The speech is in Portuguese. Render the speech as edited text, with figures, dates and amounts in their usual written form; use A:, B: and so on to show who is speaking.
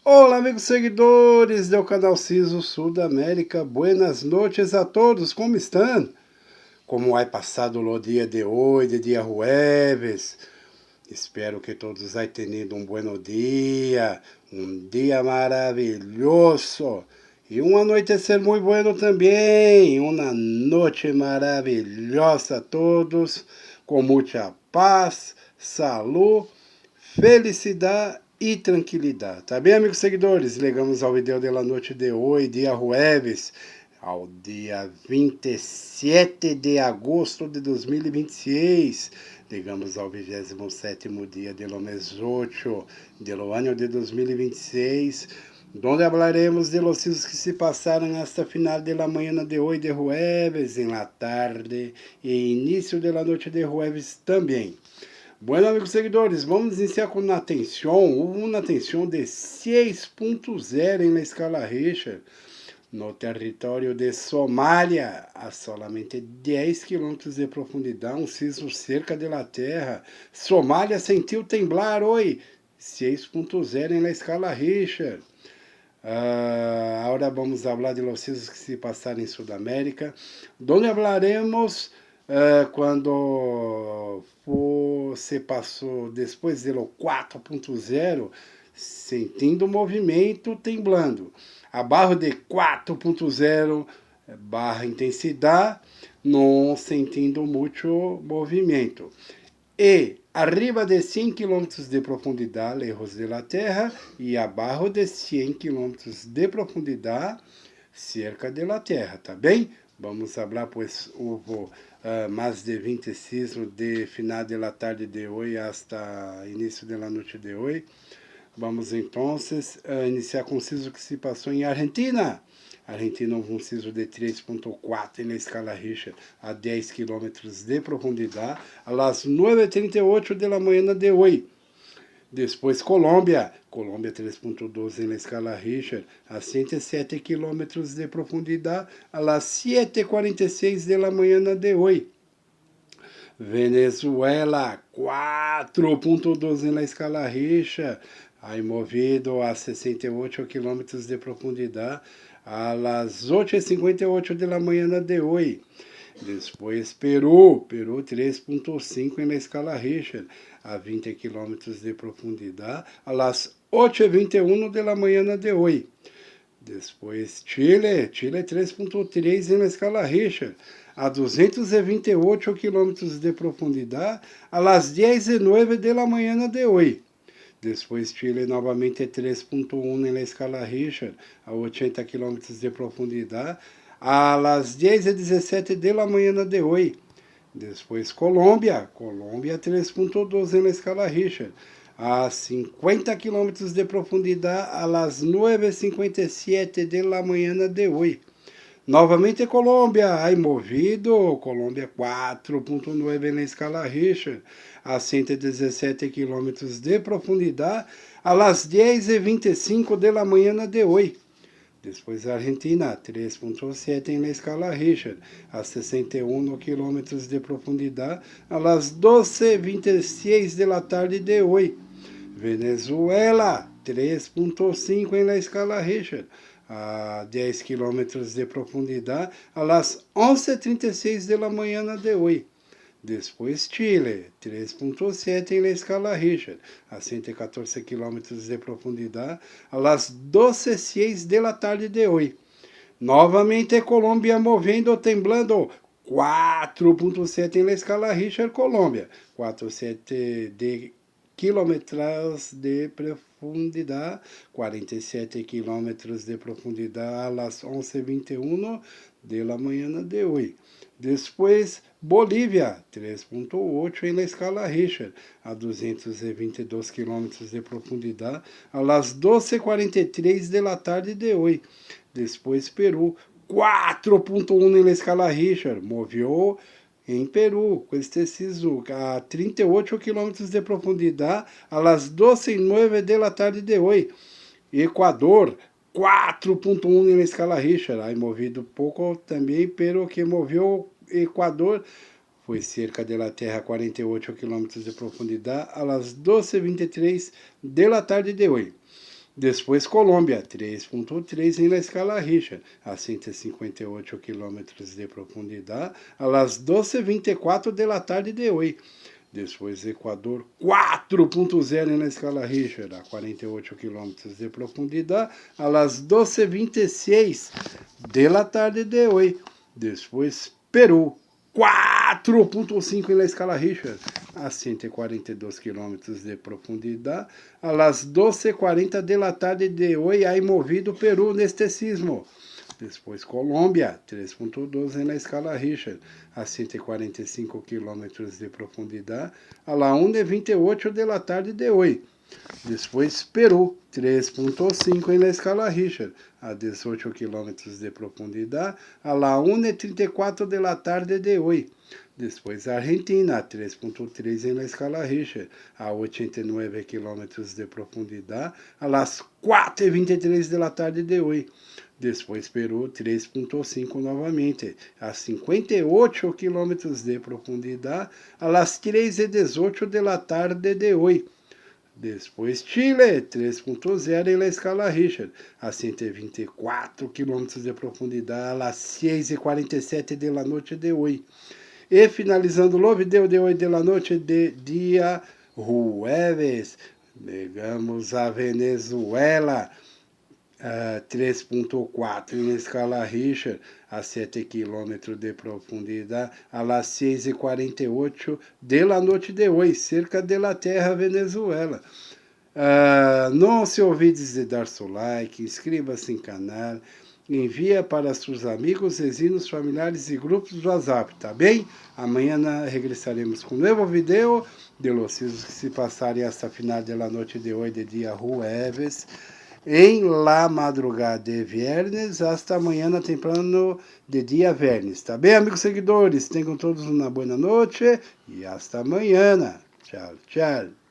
A: Olá, amigos seguidores do canal Ciso Sul da América. Buenas noites a todos, como estão? Como vai passado o dia de hoje, dia jueves? Espero que todos tenham tenido um bom dia, um dia maravilhoso e um anoitecer muito bueno também. Uma noite maravilhosa a todos, com muita paz, saúde, felicidade e tranquilidade. Tá bem, amigos seguidores? Chegamos ao vídeo da noite de hoje, dia jueves, ao dia 27 de agosto de 2026. Chegamos ao 27º dia do mês 8 do ano de 2026, onde falaremos de los hechos que se passaram hasta final de la manhã de hoje de jueves, em la tarde e início de la noite de jueves também. Bueno, amigos seguidores, vamos iniciar com uma tensão de 6.0 em la escala Richter, no território de Somália, a solamente 10 quilômetros de profundidade, um sismo cerca da terra. Somália sentiu temblar hoje, 6.0 em la escala Richter. Agora vamos falar de los sismos que se passaram em Sudamérica, onde falaremos quando se passou depois do 4.0, sentindo o movimento temblando. Abaixo de 4.0 barra intensidade, não sentindo muito movimento. E arriba de 100 km de profundidade, lejos de la Terra, e abaixo de 100 km de profundidade, cerca de la Terra, tá bem? Vamos falar, pois houve mais de 20 sismos de final de la tarde de hoje hasta início de la noite de hoje. Vamos então iniciar com o sismo que se passou em Argentina. Argentina houve um sismo de 3.4 na escala Richter a 10 km de profundidade, às 9h38 da manhã de hoje. Depois Colômbia 3.12 na escala Richter a 107 km de profundidade, às 7h46 da manhã de hoje. Venezuela 4.12 na escala Richter, aí movido a 68 km de profundidade, às 8h58 da manhã de hoje. Depois Peru 3.5 na escala Richter, a 20 km de profundidade, às 8h21 da manhã de hoje. Depois Chile 3.3 na escala Richter, a 228 km de profundidade, às 10h09 da manhã de hoje. Depois Chile novamente 3.1 na escala Richter, a 80 km de profundidade, às 10h17 da manhã de hoje. Depois Colômbia 3.12 na escala Richter, a 50 km de profundidade, às 9h57 da manhã de hoje. Novamente Colômbia, aí movido, Colômbia 4.9 na escala Richter, a 117 km de profundidade, às 10h25 da manhã de hoje. Depois Argentina, 3.7 na escala Richter, a 61 km de profundidade, às 12h26 da tarde de hoje. Venezuela, 3.5 na escala Richter, a 10 km de profundidade, às 11h36 da manhã de hoje. Depois Chile, 3.7 na escala Richter, a 114 km de profundidade, às 12h06 da tarde de hoje. Novamente Colômbia movendo, temblando, 4.7 na escala Richter, Colômbia, 4.7 de quilômetros de profundidade, 47 quilômetros de profundidade, às 11h21 da manhã de hoje. Depois, Bolívia, 3.8 na escala Richter, a 222 quilômetros de profundidade, às 12h43 da tarde de hoje. Depois, Peru, 4.1 na escala Richter, moveu em Peru, com este sismo a 38 km de profundidade, às 12h09 da tarde de hoje. Equador, 4.1 na escala Richter, aí movido pouco também, pero que moveu Equador, foi cerca da terra a 48 km de profundidade, às 12h23 da tarde de hoje. Depois Colômbia, 3.3 em la escala Richter, a 158 quilômetros de profundidade, a las 12:24 da tarde de hoje. Depois Equador, 4.0 na escala Richter, a 48 quilômetros de profundidade, a las 12:26 da tarde de hoje. Depois Peru, 4.5 na escala Richter, a 142 quilômetros de profundidade, a las 12:40 da tarde de hoje, aí movido Peru neste sismo. Depois Colômbia, 3.12 na escala Richter, a 145 quilômetros de profundidade, a la 1:28 da tarde de hoje. Depois Peru, 3.5 na escala Richter, a 18 quilômetros de profundidade, a la 1:34 da tarde de hoje. Depois Argentina, 3.3 na escala Richter, a 89 quilômetros de profundidade, a las 4:23 da tarde de hoje. Depois Peru, 3.5 novamente, a 58 quilômetros de profundidade, a las 3:18 da tarde de hoje. Depois Chile, 3.0 em la escala Richter, a 124 quilômetros de profundidade, a las 6:47 da noite de hoje. E finalizando o vídeo de hoje da noite de dia jueves, chegamos a Venezuela, 3.4 em escala Richter, a 7 km de profundidade, a las 6:48 da noite de hoje, cerca da terra Venezuela. Não se olvide de dar seu like, inscreva-se no canal, envia para seus amigos, vizinhos, familiares e grupos do WhatsApp, tá bem? Amanhã regressaremos com um novo vídeo de los sismos que se passarem esta final da noite de hoje, de dia jueves, em la madrugada de viernes, hasta amanhã temprano de dia viernes. Tá bem, amigos seguidores? Tenham todos uma boa noite e hasta amanhã. Tchau, tchau.